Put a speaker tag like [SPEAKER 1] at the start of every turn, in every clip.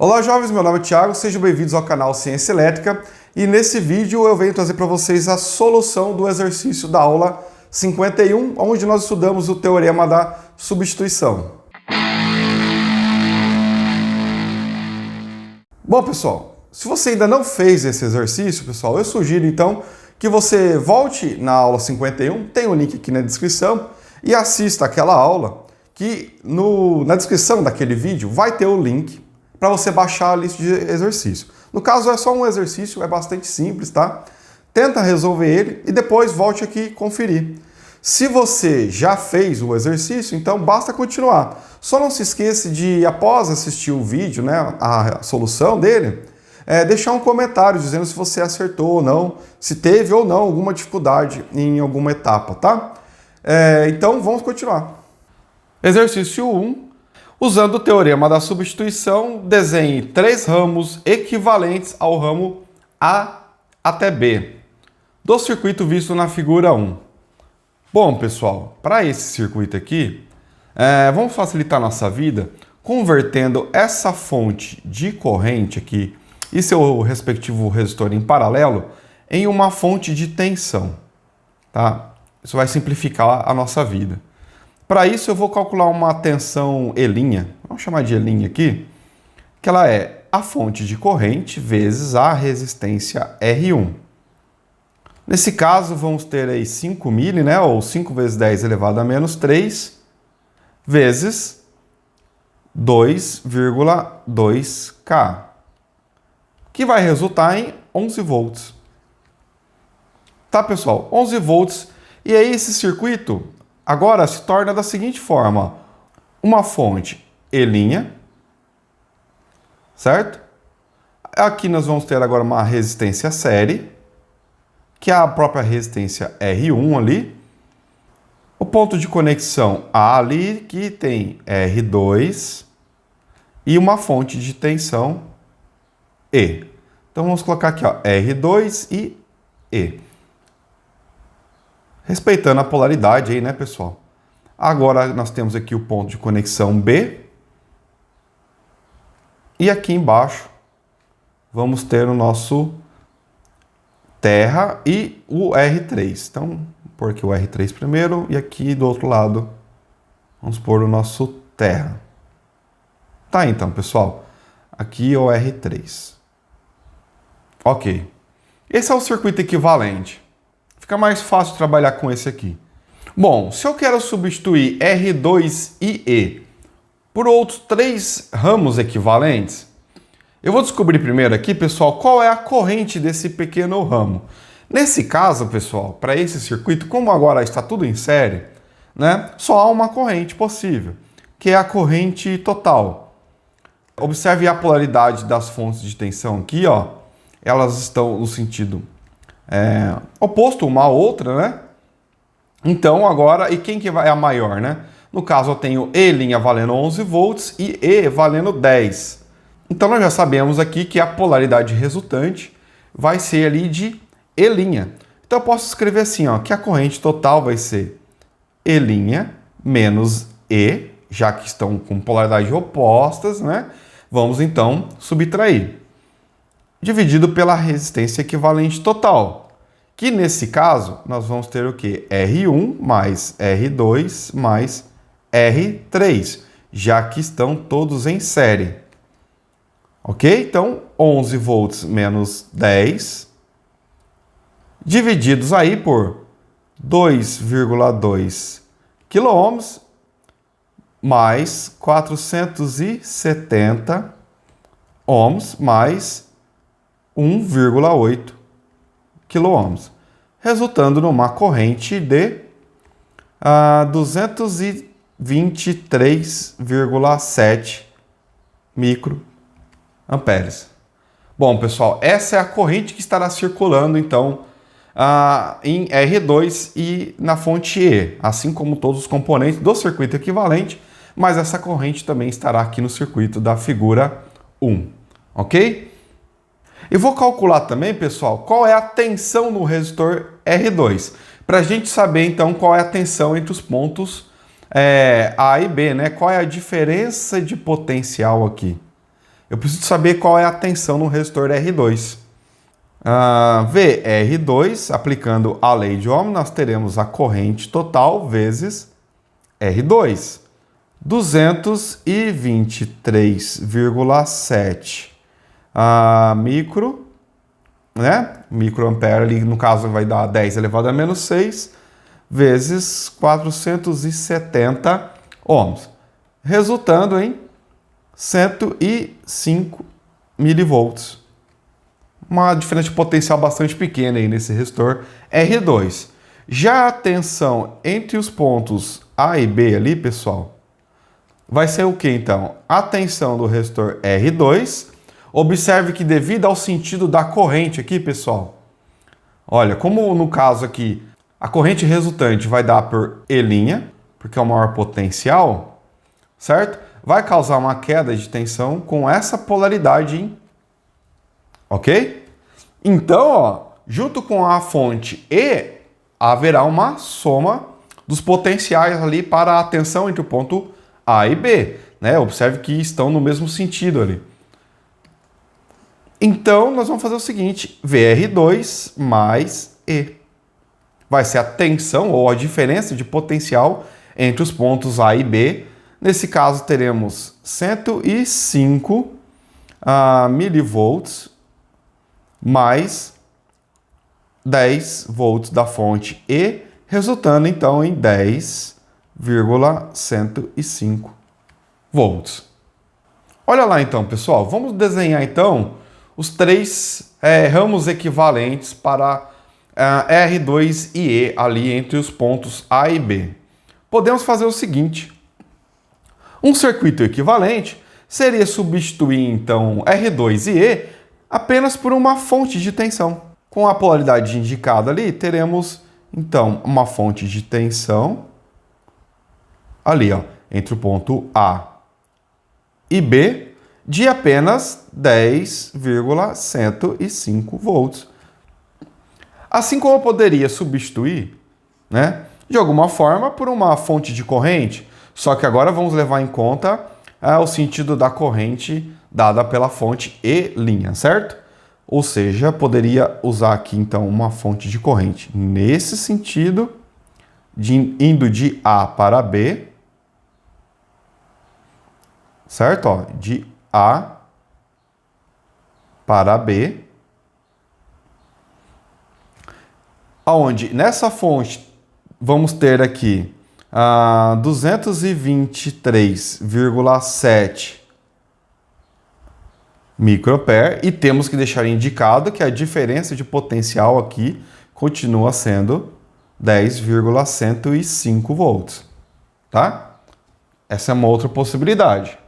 [SPEAKER 1] Olá jovens, meu nome é Thiago, sejam bem-vindos ao canal Ciência Elétrica e nesse vídeo eu venho trazer para vocês a solução do exercício da aula 51, onde nós estudamos o teorema da substituição. Bom pessoal, se você ainda não fez esse exercício, pessoal, eu sugiro então que você volte na aula 51, tem o link aqui na descrição, e assista aquela aula que na descrição daquele vídeo vai ter o link para você baixar a lista de exercício. No caso é só um exercício, é bastante simples, tá? Tenta resolver ele e depois volte aqui conferir. Se você já fez o exercício, então basta continuar. Só não se esqueça de, após assistir o vídeo, né, a solução dele, deixar um comentário dizendo se você acertou ou não, se teve ou não alguma dificuldade em alguma etapa, tá? Então vamos continuar. Exercício 1. Usando o teorema da substituição, desenhe 3 ramos equivalentes ao ramo A até B do circuito visto na figura 1. Bom, pessoal, para esse circuito aqui, vamos facilitar a nossa vida convertendo essa fonte de corrente aqui e seu respectivo resistor em paralelo em uma fonte de tensão, tá? Isso vai simplificar a nossa vida. Para isso eu vou calcular uma tensão E', vamos chamar de E' aqui, que ela é a fonte de corrente vezes a resistência R1. Nesse caso vamos ter aí 5 mili, né, ou 5 vezes 10 elevado a menos 3, vezes 2,2K, que vai resultar em 11 volts. Tá, pessoal? 11 volts. E aí esse circuito agora se torna da seguinte forma: uma fonte E', certo? Aqui nós vamos ter agora uma resistência série, que é a própria resistência R1 ali. O ponto de conexão A ali, que tem R2 e uma fonte de tensão E. Então vamos colocar aqui, ó, R2 e E. Respeitando a polaridade aí, né, pessoal? Agora nós temos aqui o ponto de conexão B. E aqui embaixo vamos ter o nosso terra e o R3. Então, vou pôr aqui o R3 primeiro e aqui do outro lado vamos pôr o nosso terra. Tá, então, pessoal. Aqui é o R3. Ok. Esse é o circuito equivalente. Fica mais fácil trabalhar com esse aqui. Bom, se eu quero substituir R2 e E por outros 3 ramos equivalentes, eu vou descobrir primeiro aqui, pessoal, qual é a corrente desse pequeno ramo. Nesse caso, pessoal, para esse circuito, como agora está tudo em série, né, só há uma corrente possível, que é a corrente total. Observe a polaridade das fontes de tensão aqui, ó. Elas estão no sentido oposto uma à outra, né? Então agora, e quem que é a maior, né? No caso eu tenho E' valendo 11 volts e E valendo 10. Então nós já sabemos aqui que a polaridade resultante vai ser ali de E'. Então eu posso escrever assim, ó, que a corrente total vai ser E' menos E, já que estão com polaridades opostas, né? Vamos então subtrair, dividido pela resistência equivalente total, que nesse caso nós vamos ter o que? R1 mais R2 mais R3, já que estão todos em série. Ok? Então, 11 volts menos 10, divididos aí por 2,2 quilômetros, mais 470 ohms, mais 1,8 quilômetros, resultando numa corrente de 223,7 microamperes. Bom, pessoal, essa é a corrente que estará circulando, então, em R2 e na fonte E, assim como todos os componentes do circuito equivalente, mas essa corrente também estará aqui no circuito da figura 1, ok? Eu vou calcular também, pessoal, qual é a tensão no resistor R2, para a gente saber, então, qual é a tensão entre os pontos A e B, né? Qual é a diferença de potencial aqui? eu preciso saber qual é a tensão no resistor R2. VR2, aplicando a lei de Ohm, nós teremos a corrente total vezes R2. 223,7 microampere, ali no caso vai dar 10 elevado a menos 6, vezes 470 ohms, resultando em 105 milivolts. Uma diferença de potencial bastante pequena aí nesse resistor R2. Já a tensão entre os pontos A e B ali, pessoal, vai ser o que então? A tensão do resistor R2. Observe que devido ao sentido da corrente aqui, pessoal, olha, como no caso aqui, a corrente resultante vai dar por E', porque é o maior potencial, certo? Vai causar uma queda de tensão com essa polaridade, ok? Então, ó, junto com a fonte E, haverá uma soma dos potenciais ali para a tensão entre o ponto A e B, né? Observe que estão no mesmo sentido ali. Então, nós vamos fazer o seguinte, VR2 mais E. Vai ser a tensão ou a diferença de potencial entre os pontos A e B. Nesse caso, teremos 105 milivolts mais 10 volts da fonte E, resultando então em 10,105 volts. Olha lá então, pessoal, vamos desenhar então os três ramos equivalentes para R2 e E ali entre os pontos A e B. Podemos fazer o seguinte, um circuito equivalente seria substituir então R2 e E apenas por uma fonte de tensão. Com a polaridade indicada ali, teremos então uma fonte de tensão ali, ó, entre o ponto A e B, de apenas 10,105 volts. Assim como eu poderia substituir, né, de alguma forma por uma fonte de corrente, só que agora vamos levar em conta o sentido da corrente dada pela fonte E', certo? Ou seja, poderia usar aqui então uma fonte de corrente nesse sentido, indo de A para B, certo? Ó, de A para B, aonde nessa fonte vamos ter aqui 223,7 microampere e temos que deixar indicado que a diferença de potencial aqui continua sendo 10,105 volts, tá? Essa é uma outra possibilidade.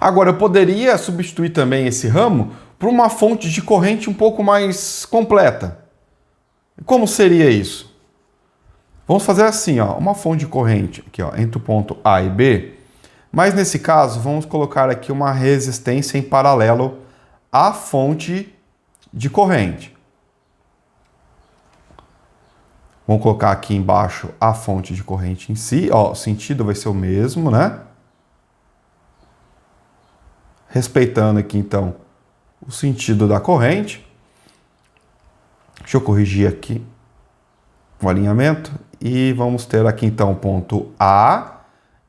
[SPEAKER 1] Agora, eu poderia substituir também esse ramo por uma fonte de corrente um pouco mais completa. Como seria isso? Vamos fazer assim, ó, uma fonte de corrente aqui, ó, entre o ponto A e B, mas nesse caso vamos colocar aqui uma resistência em paralelo à fonte de corrente. Vamos colocar aqui embaixo a fonte de corrente em si, ó, o sentido vai ser o mesmo, né? Respeitando aqui, então, o sentido da corrente. Deixa eu corrigir aqui o alinhamento. E vamos ter aqui, então, ponto A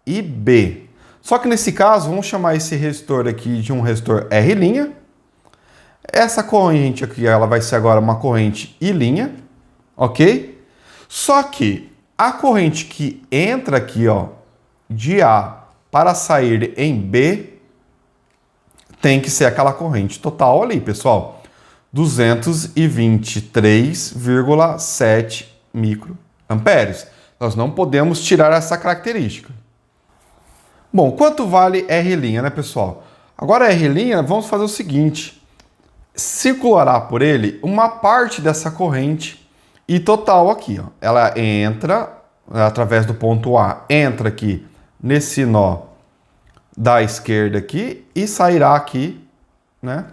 [SPEAKER 1] e B. Só que nesse caso, vamos chamar esse resistor aqui de um resistor R'. Essa corrente aqui, ela vai ser agora uma corrente I', ok? Só que a corrente que entra aqui, ó, de A para sair em B, tem que ser aquela corrente total ali, pessoal. 223,7 microamperes. Nós não podemos tirar essa característica. Bom, quanto vale R', né, pessoal? Agora R', vamos fazer o seguinte. Circulará por ele uma parte dessa corrente I total aqui, ó. Ela entra, através do ponto A, entra aqui nesse nó da esquerda aqui e sairá aqui, né,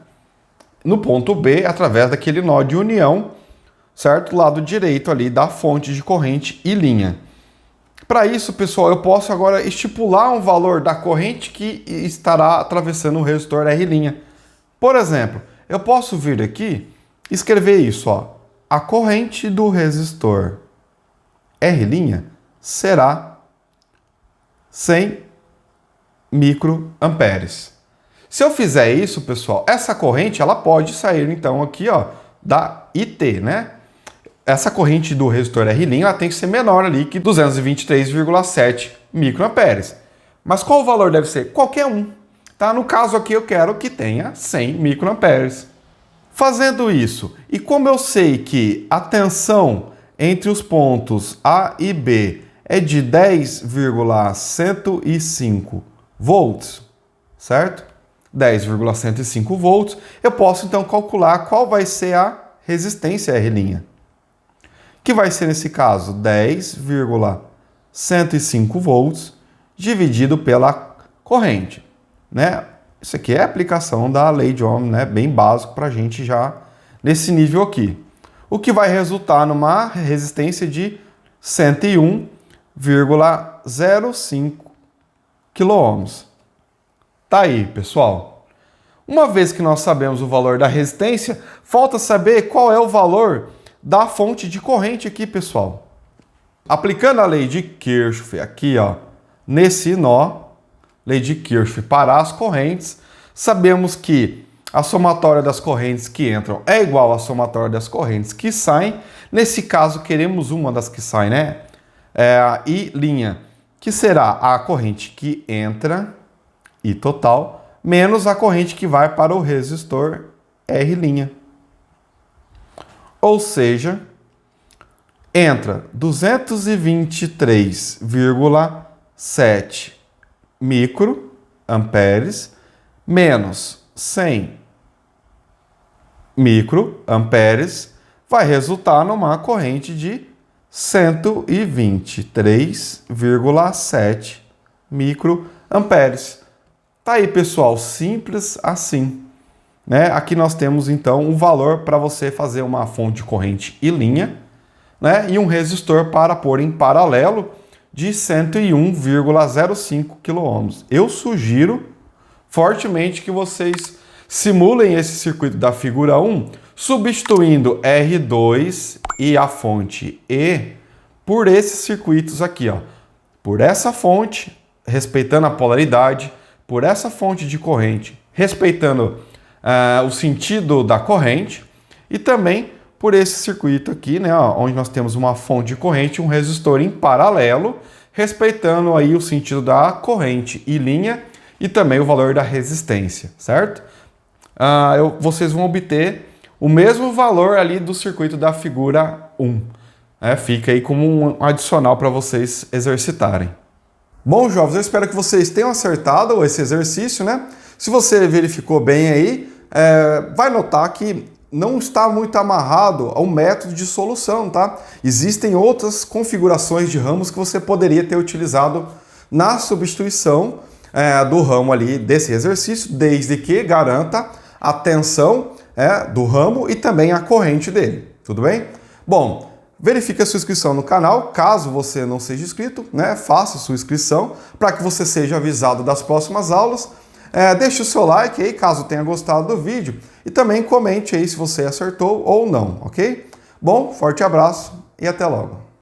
[SPEAKER 1] no ponto B através daquele nó de união, certo? Lado direito ali da fonte de corrente I'. Para isso, pessoal, eu posso agora estipular um valor da corrente que estará atravessando o resistor R'. Por exemplo, eu posso vir aqui e escrever isso, ó. A corrente do resistor R' será 100 microamperes. Se eu fizer isso, pessoal, essa corrente ela pode sair então aqui, ó, da IT, né? Essa corrente do resistor R' ela tem que ser menor ali que 223,7 microamperes. Mas qual o valor deve ser? Qualquer um. Tá? No caso aqui eu quero que tenha 100 microamperes. Fazendo isso, e como eu sei que a tensão entre os pontos A e B é de 10,105 volts, certo? 10,105 volts, eu posso então calcular qual vai ser a resistência R', que vai ser nesse caso 10,105 volts dividido pela corrente, né? Isso aqui é a aplicação da lei de Ohm, né? Bem básico para a gente já nesse nível aqui. O que vai resultar numa resistência de 101,05 kΩ. Tá aí, pessoal. Uma vez que nós sabemos o valor da resistência, falta saber qual é o valor da fonte de corrente aqui, pessoal. Aplicando a lei de Kirchhoff aqui, ó, nesse nó, lei de Kirchhoff para as correntes, sabemos que a somatória das correntes que entram é igual à somatória das correntes que saem. Nesse caso, queremos uma das que saem, né? I', que será a corrente que entra, I total, menos a corrente que vai para o resistor R'. Ou seja, entra 223,7 microamperes menos 100 microamperes vai resultar numa corrente de 123,7 microamperes. Tá aí, pessoal, simples assim, né? Aqui nós temos então um valor para você fazer uma fonte de corrente I', né? E um resistor para pôr em paralelo de 101,05 kΩ. Eu sugiro fortemente que vocês simulem esse circuito da figura 1, substituindo R2 e a fonte E por esses circuitos aqui, ó. Por essa fonte, respeitando a polaridade, por essa fonte de corrente, respeitando o sentido da corrente, e também por esse circuito aqui, né, ó, onde nós temos uma fonte de corrente e um resistor em paralelo, respeitando aí o sentido da corrente I' e também o valor da resistência, certo? Vocês vão obter o mesmo valor ali do circuito da figura 1. Fica aí como um adicional para vocês exercitarem. Bom, jovens, eu espero que vocês tenham acertado esse exercício, né? Se você verificou bem aí, vai notar que não está muito amarrado ao método de solução, tá? Existem outras configurações de ramos que você poderia ter utilizado na substituição do ramo ali desse exercício, desde que garanta a tensão do ramo e também a corrente dele, tudo bem? Bom, verifique a sua inscrição no canal, caso você não seja inscrito, né? Faça a sua inscrição para que você seja avisado das próximas aulas. Deixe o seu like aí, caso tenha gostado do vídeo, e também comente aí se você acertou ou não, ok? Bom, forte abraço e até logo!